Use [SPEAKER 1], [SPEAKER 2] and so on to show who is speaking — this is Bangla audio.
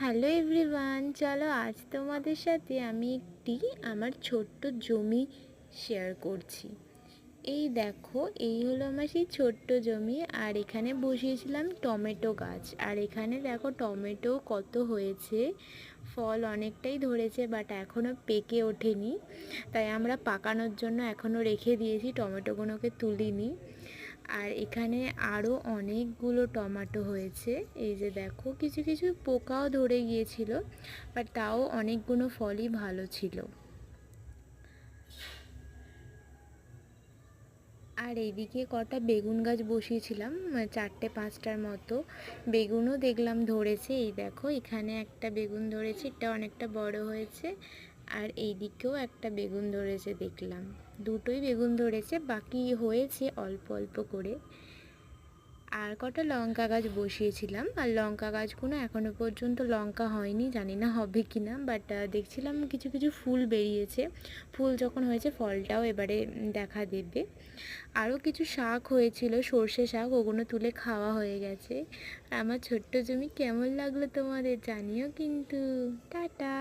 [SPEAKER 1] হ্যালো এভরিওয়ান, চলো আজ তোমাদের সাথে আমি একটি আমার ছোট্ট জমি শেয়ার করছি। এই দেখো, এই হলো আমার সেই ছোট্ট জমি। আর এখানে বসিয়েছিলাম টমেটো গাছ। আর এখানে দেখো টমেটো কত হয়েছে, ফল অনেকটাই ধরেছে, বাট এখনও পেকে ওঠেনি। তাই আমরা পাকানোর জন্য এখনও রেখে দিয়েছি, টমেটোগুলোকে তুলিনি। আর এখানে আরও অনেকগুলো টমেটো হয়েছে। এই যে দেখো, কিছু কিছু পোকাও ধরে গিয়েছিল, বাট তাও অনেকগুলো ফলই ভালো ছিল। আর এইদিকে কটা বেগুন গাছ বসিয়েছিলাম, 4-5টার মতো। বেগুনও দেখলাম ধরেছে। এই দেখো, এখানে একটা বেগুন ধরেছে, এটা অনেকটা বড় হয়েছে। আর এইদিকেও একটা বেগুন ধরেছে দেখলাম, দুটোই বেগুন ধরেছে, বাকি হয়েছে অল্প অল্প করে। আর কটা লঙ্কা গাছ বসিয়েছিলাম, আর লঙ্কা গাছগুলো এখনও পর্যন্ত লঙ্কা হয়নি, জানি না হবে কি না, বাট দেখছিলাম কিছু কিছু ফুল বেরিয়েছে। ফুল যখন হয়েছে ফলটাও এবারে দেখা দেবে। আরও কিছু শাক হয়েছিল, সর্ষে শাক, ওগুলো তুলে খাওয়া হয়ে গেছে। আমার ছোট্ট জমি কেমন লাগলো তোমাদের জানিও কিন্তু। টাটা।